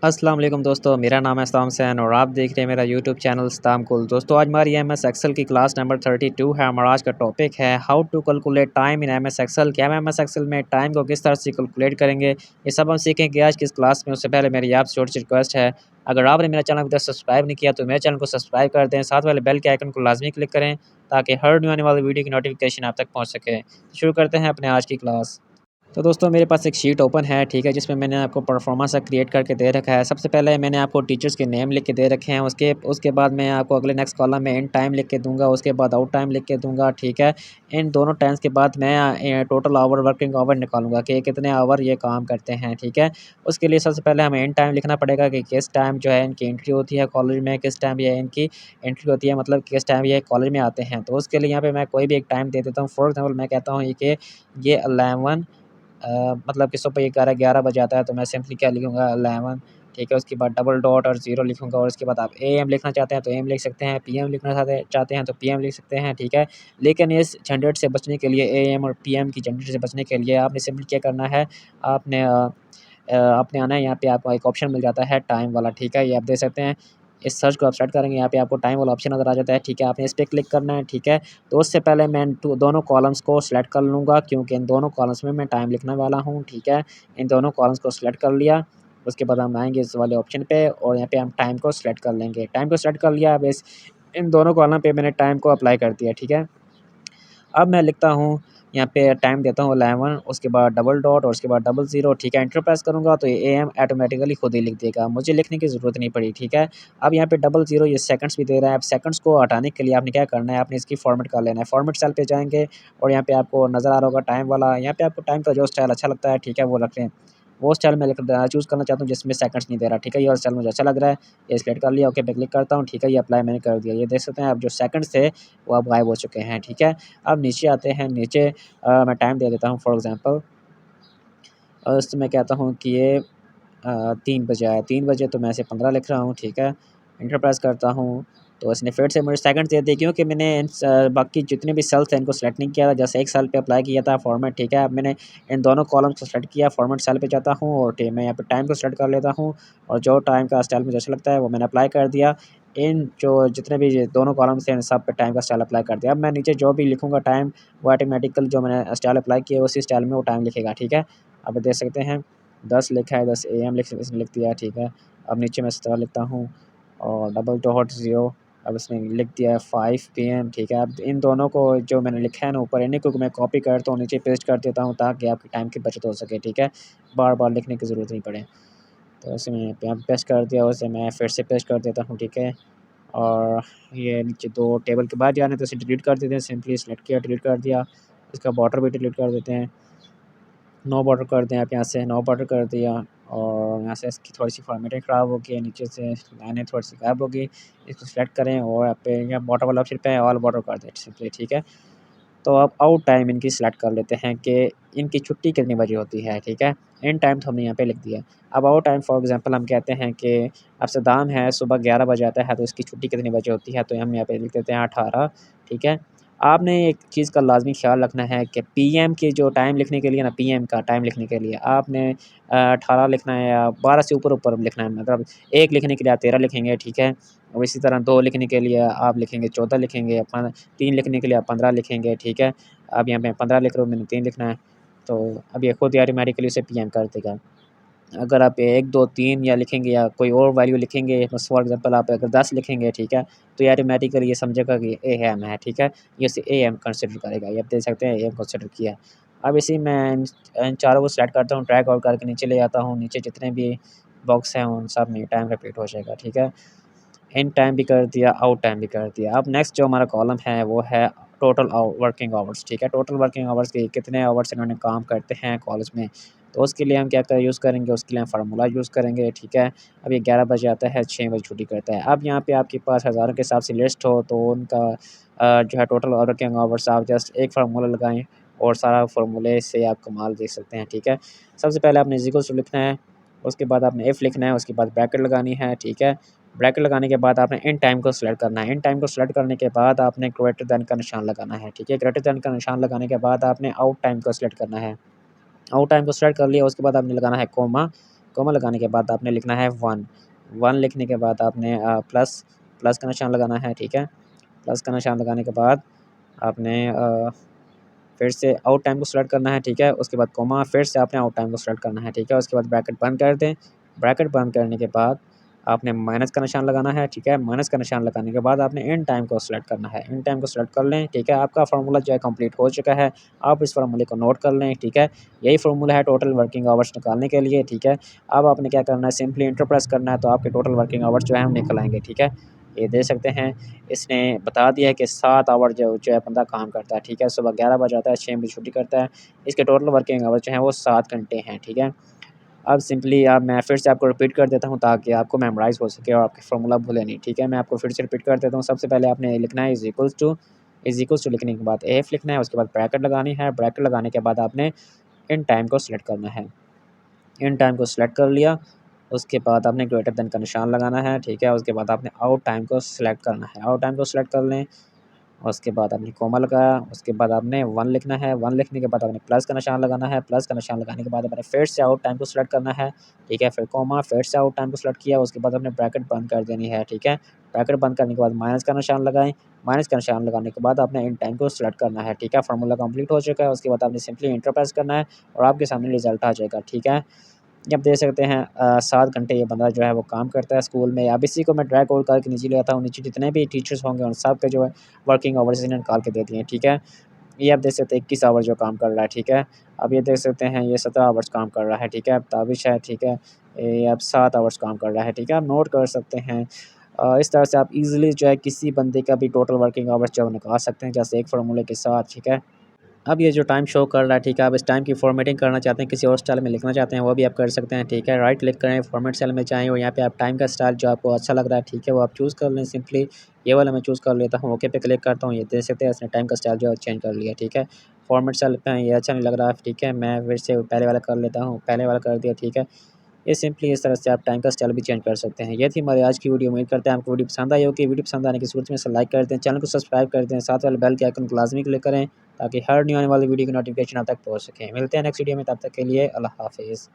अस्सलाम वालेकुम दोस्तों, मेरा नाम है सलाम सैन और आप देख रहे हैं मेरा यूट्यूब चैनल सताम कुल। दोस्तों आज हमारी एमएस एक्सेल की क्लास नंबर 32 है। हमारा आज का टॉपिक है how to calculate time in MS Excel कि हम एमएस एक्सेल में टाइम को किस तरह से कैलकुलेट करेंगे, ये सब हम सीखेंगे आज की इस क्लास में। उससे पहले मेरी आपसे छोटी सी रिक्वेस्ट है, अगर आपने मेरा चैनल अभी तक सब्सक्राइब नहीं किया तो मेरे चैनल को सब्सक्राइब कर दें, साथ वाले बेल के आइकन को लाजमी क्लिक करें ताकि हर न्यू आने वाली वीडियो की नोटिफिकेशन आप तक पहुँच सके। शुरू करते हैं अपने आज की क्लास। तो दोस्तों मेरे पास एक शीट ओपन है, ठीक है, जिसमें मैंने आपको परफॉर्मेंस क्रिएट करके दे रखा है। सबसे पहले मैंने आपको टीचर्स के नेम लिख के दे रखे हैं। उसके बाद मैं आपको अगले नेक्स्ट कॉलम में इन टाइम लिख के दूंगा, उसके बाद आउट टाइम लिख के दूंगा, ठीक है। इन दोनों टाइम्स के बाद मैं टोटल आवर वर्किंग आवर निकालूंगा कि कितने आवर ये काम करते हैं, ठीक है। उसके लिए सबसे पहले हमें इन टाइम लिखना पड़ेगा कि किस टाइम जो है इनकी एंट्री होती है कॉलेज में, किस टाइम ये इनकी एंट्री होती है, मतलब किस टाइम ये कॉलेज में आते हैं। तो उसके लिए यहाँ पे मैं कोई भी एक टाइम दे देता हूँ। फॉर एग्जाम्पल मैं कहता हूँ कि ये 11 मतलब कि सुबह 11 बजे आता है, तो मैं सिंपली क्या लिखूँगा 11, ठीक है। उसके बाद डबल डॉट और ज़ीरो लिखूँगा और उसके बाद आप एएम लिखना चाहते हैं तो एएम लिख सकते हैं, पीएम लिखना चाहते हैं तो पीएम लिख सकते हैं, ठीक है। लेकिन इस झंझट से बचने के लिए, एएम और पीएम की झंझट से बचने के लिए आपने सिंपली क्या करना है, आपने आपने आना है, यहाँ पे आपको एक ऑप्शन मिल जाता है टाइम वाला, ठीक है। ये आप देख सकते हैं, इस सर्च को आप स्टार्ट करेंगे, यहाँ पे आपको टाइम वाला ऑप्शन नज़र आ जाता है, ठीक है। आपने इस पे क्लिक करना है, ठीक है। तो उससे पहले मैं दोनों कॉलम्स को सिलेक्ट कर लूँगा क्योंकि इन दोनों कॉलम्स में मैं टाइम लिखने वाला हूँ, ठीक है। इन दोनों कॉलम्स को सिलेक्ट कर लिया, उसके बाद हम आएँगे इस वाले ऑप्शन पे और यहाँ पे हम टाइम को सिलेक्ट कर लेंगे। टाइम को सिलेक्ट कर लिया, अब इस इन दोनों कॉलम पे मैंने टाइम को अप्लाई कर दिया, ठीक है। अब मैं लिखता हूँ, यहाँ पे टाइम देता हूँ 11, उसके बाद डबल डॉट और उसके बाद डबल ज़ीरो, ठीक है। एंटर प्रेस करूँगा तो ये एएम ऑटोमेटिकली खुद ही लिख देगा, मुझे लिखने की ज़रूरत नहीं पड़ी, ठीक है। अब यहाँ पे डबल ज़ीरो ये सेकंड्स भी दे रहा है। अब सेकंड्स को हटाने के लिए आपने क्या करना है, आपने इसकी फॉर्मेट कर लेना है। फॉर्मेट सेल पे जाएँगे और यहाँ पे आपको नज़र आ रहा होगा टाइम वाला, यहाँ पे आपको टाइम का जो स्टाइल अच्छा लगता है, ठीक है, वो रख लें। वो स्टाइल मैं चूज़ करना चाहता हूँ जिसमें सेकंड्स नहीं दे रहा, ठीक है। ये वाला स्टाइल मुझे अच्छा लग रहा है, ये सिलेक्ट कर लिया, ओके पे क्लिक करता हूँ, ठीक है। ये अप्लाई मैंने कर दिया, ये देख सकते हैं अब जो सेकंड्स थे वो अब गायब हो चुके हैं, ठीक है। अब नीचे आते हैं, नीचे मैं टाइम दे देता हूँ फॉर एग्ज़ाम्पल उसमें मैं कहता हूँ कि ये 3 बजे आया, 3 बजे तो मैं ऐसे 15 लिख रहा हूँ, ठीक है। एंटर प्रेस करता हूँ तो इसने फिर से मुझे सेकंड दे दिए क्योंकि मैंने बाकी जितने भी सेल्स हैं इनको सेलेक्ट नहीं किया था, जैसे एक सेल पे अप्लाई किया था फॉर्मेट, ठीक है। अब मैंने इन दोनों कॉलम्स को सेलेक्ट किया, फॉर्मेट सेल पे जाता हूँ और मैं यहाँ पे टाइम को सेलेक्ट कर लेता हूँ और जो टाइम का स्टाइल मुझे अच्छा लगता है वो मैंने अप्लाई कर दिया। इन जो जितने भी ये दोनों कॉलम्स हैं इन सब पे टाइम का स्टाइल अप्लाई कर दिया। अब मैं नीचे जो भी लिखूँगा टाइम, वो ऑटोमेटिकल जो मैंने स्टाइल अप्लाई किया उसी स्टाइल में वो टाइम लिखेगा, ठीक है। अब देख सकते हैं 10 लिखा है, 10 एएम इसने लिख दिया, ठीक है। अब नीचे मैं 17 लिखता हूँ और डबल डॉट ज़ीरो, अब इसने लिख दिया है 5 पीएम, ठीक है। अब इन दोनों को जो मैंने लिखा है ना ऊपर, इन्हीं को मैं कॉपी करता हूँ, नीचे पेस्ट कर देता हूँ ताकि आपकी टाइम की बचत हो सके, ठीक है। बार-बार लिखने की ज़रूरत नहीं पड़े। तो ऐसे मैंने यहाँ पे पेस्ट कर दिया, उसे मैं फिर से पेस्ट कर देता हूँ, ठीक है। और ये नीचे 2 टेबल के बाद जाना है तो इसे डिलीट कर देते हैं, सिंपली सेलेक्ट किया, डिलीट कर दिया। इसका बॉर्डर भी डिलीट कर देते हैं। नो बॉर्डर कर दें आप, यहाँ से नो बॉर्डर कर दिया और यहाँ से इसकी थोड़ी-सी फॉर्मेटिंग ख़राब होगी, नीचे से लाइनें थोड़ी-सी गायब होगी। इसको सेलेक्ट करें और यहाँ पे यहाँ बॉर्डर वाला ऑप्शन पे ऑल बॉर्डर कर दें सिंपली, ठीक है। तो अब आउट टाइम इनकी सेलेक्ट कर लेते हैं कि इनकी छुट्टी कितने बजे होती है, ठीक है। इन टाइम तो हमने यहाँ पे लिख दिया। अब आउट टाइम फॉर एग्ज़ाम्पल हम कहते हैं कि अब सद्दाम है सुबह 11 बजे आता है तो इसकी छुट्टी कितने बजे होती है, तो हम यहाँ पे लिख देते हैं 18, ठीक है। आपने एक चीज़ का लाज़मी ख़्याल रखना है कि पीएम के जो टाइम लिखने के लिए ना, पीएम का टाइम लिखने के लिए आपने 18 लिखना है या 12 से ऊपर लिखना है, मतलब 1 लिखने के लिए आप 13 लिखेंगे, ठीक है। और इसी तरह 2 लिखने के लिए आप लिखेंगे 14 लिखेंगे, 3 लिखने के लिए आप 15 लिखेंगे, ठीक है। अब यहाँ पे 15 लिख रहा हूँ, मैंने 3 लिखना है, तो अब ये खुद ही ऑटोमेटिकली उसे पीएम कर देगा। अगर आप 1, 2, 3 या लिखेंगे या कोई और वैल्यू लिखेंगे, बस फॉर एग्ज़ाम्पल आप अगर 10 लिखेंगे, ठीक है, तो ये ऑटोमेटिकली ये समझेगा कि एएम है, ठीक है, ये उसे एएम कंसिडर करेगा। ये आप देख सकते हैं एएम कंसिडर किया है। अब इसी मैं इन चारों को सेलेक्ट करता हूँ, ड्रैग आउट करके नीचे ले जाता हूँ, नीचे जितने भी बॉक्स हैं उन सब में टाइम रिपीट हो जाएगा, ठीक है। इन टाइम भी कर दिया, आउट टाइम भी कर दिया। अब नेक्स्ट जो हमारा कॉलम है वो है टोटल वर्किंग आवर्स, ठीक है। टोटल वर्किंग आवर्स के कितने आवर्स इन्होंने काम करते हैं कॉलेज में, तो उसके लिए हम क्या यूज़ करेंगे, उसके लिए हम फार्मूला यूज़ करेंगे, ठीक है। अब ये 11 बजे आता है, 6 बजे छुट्टी करता है। अब यहाँ पे आपके पास हज़ारों के हिसाब से लिस्ट हो तो उनका जो है टोटल वर्किंग आवर्स आप जस्ट एक फार्मूला लगाएँ और सारा फार्मूले से आप कमाल देख सकते हैं, ठीक है। सबसे पहले आपने इज़ इक्वल्स टू लिखना है, उसके बाद आपने इफ़ लिखना है, उसके बाद ब्रैकेट लगानी है, ठीक है। ब्रैकेट लगाने के बाद आपने इन टाइम को सिलेक्ट करना है। इन टाइम को सिलेक्ट करने के बाद आपने ग्रेटर दैन का निशान लगाना है, ठीक है। ग्रेटर दैन का निशान लगाने के बाद आपने आउट टाइम को सिलेक्ट करना है। आउट टाइम को सिलेक्ट कर लिया, उसके बाद आपने लगाना है कॉमा, कोमा लगाने के बाद आपने लिखना है 1। 1 लिखने के बाद आपने प्लस का निशान लगाना है, ठीक है। प्लस का निशान लगाने के बाद आपने फिर से आउट टाइम को सेलेक्ट करना है, ठीक है। उसके बाद कोमा, फिर से आपने आउट टाइम को सेलेक्ट करना है, ठीक है। उसके बाद ब्रैकेट बंद कर दें। ब्रैकेट बंद करने के बाद आपने माइनस का निशान लगाना है, ठीक है। माइनस का निशान लगाने के बाद आपने इन टाइम को सेलेक्ट करना है। इन टाइम को सेलेक्ट कर लें, ठीक है। आपका फार्मूला जो है कंप्लीट हो चुका है। आप इस फार्मूले को नोट कर लें, ठीक है। यही फार्मूला है टोटल वर्किंग आवर्स निकालने के लिए, ठीक है। अब आपने क्या करना है, सिंपली इंटर प्रेस करना है, तो आपके टोटल वर्किंग आवर्स जो है हम निकल आएंगे, ठीक है। ये देख सकते हैं, इसने बता दिया है कि 7 आवर जो है बंदा काम करता है, ठीक है। सुबह 11 बजे आता है, 6 बजे छुट्टी करता है। इसके टोटल वर्किंग आवर्स जो हैं वो 7 घंटे हैं, ठीक है। अब सिंपली अब मैं फिर से आपको रिपीट कर देता हूँ ताकि आपको मेमोराइज़ हो सके और आपके फार्मूला भूले नहीं, ठीक है। मैं आपको फिर से रिपीट कर देता हूँ। सबसे पहले आपने लिखना है इज़ इक्वल्स टू लिखने के बाद एफ लिखना है, उसके बाद ब्रैकेट लगानी है। ब्रैकेट लगाने के बाद आपने इन टाइम को सिलेक्ट करना है। इन टाइम को सिलेक्ट कर लिया, उसके बाद आपने ग्रेटर देन का निशान लगाना है, ठीक है। उसके बाद आपने आउट टाइम को सिलेक्ट करना है। आउट टाइम को सिलेक्ट कर लें, उसके बाद आपने कोमा लगाया, उसके बाद आपने 1 लिखना है। 1 लिखने के बाद आपने प्लस का निशान लगाना है। प्लस का निशान लगाने के बाद आपने फिर से आउट टाइम को सिलेक्ट करना है, ठीक है। फिर कोमा, फिर से आउट टाइम को सिलेक्ट किया, उसके बाद आपने ब्रैकेट बंद कर देनी है, ठीक है। ब्रैकेट बंद करने के बाद माइनस का निशान लगाएं। माइनस का निशान लगाने के बाद आपने इन टाइम को सिलेक्ट करना है, ठीक है। फार्मूला कंप्लीट हो चुका है। उसके बाद आपने सिंपली इंटर प्रेस करना है और आपके सामने रिजल्ट आ जाएगा, ठीक है। ये आप देख सकते हैं 7 घंटे ये बंदा जो है वो काम करता है स्कूल में। अब इसी को मैं ड्रैग आउट करके नीचे ले आता हूँ। नीचे जितने भी टीचर्स होंगे उन सब के जो है वर्किंग आवर्स इन्हें निकाल के दे दिए हैं, ठीक है। ये आप देख सकते हैं 21 आवर जो काम कर रहा है, ठीक है। अब ये देख सकते हैं ये 17 आवर्स काम कर रहा है, ठीक है। अब ताबिश है, ठीक है। ये अब 7 आवर्स काम कर रहा है, ठीक है। आप नोट कर सकते हैं। इस तरह से आप ईज़िली जो है किसी बंदे का भी टोटल वर्किंग आवर्स जो है निकाल सकते हैं, जैसे एक फार्मूले के साथ, ठीक है। अब ये जो टाइम शो कर रहा है, ठीक है, आप इस टाइम की फॉर्मेटिंग करना चाहते हैं, किसी और स्टाइल में लिखना चाहते हैं, वो भी आप कर सकते हैं, ठीक है। राइट क्लिक करें, फॉर्मेट सेल में जाएँ और यहाँ पे आप टाइम का स्टाइल जो आपको अच्छा लग रहा है, ठीक है, वो आप चूज़ कर लें। सिंपली ये वाला मैं चूज़ कर लेता हूँ, ओके पे क्लिक करता हूँ। ये देख सकते हैं इसने टाइम का स्टाइल जो है चेंज कर लिया, ठीक है। फॉर्मेट सेल पे ये अच्छा नहीं लग रहा है, ठीक है, मैं फिर से पहले वाला कर लेता हूँ, पहले वाला कर दिया, ठीक है। ये सिंपली इस तरह से आप टाइम का स्टाइल भी चेंज कर सकते हैं। ये थी हमारी आज की वीडियो। उम्मीद करते हैं आपको वीडियो पसंद आई होगी। वीडियो पसंद आने की सूरत में इसे लाइक कर दें, चैनल को सब्सक्राइब कर दें, साथ वाले बेल के आइकन को लाजमी क्लिक करें ताकि हर न्यू आने वाली वीडियो की नोटिफिकेशन आप तक पहुँच सके। मिलते हैं नेक्स्ट वीडियो में, तब तक के लिए अल्लाह हाफ़िज़।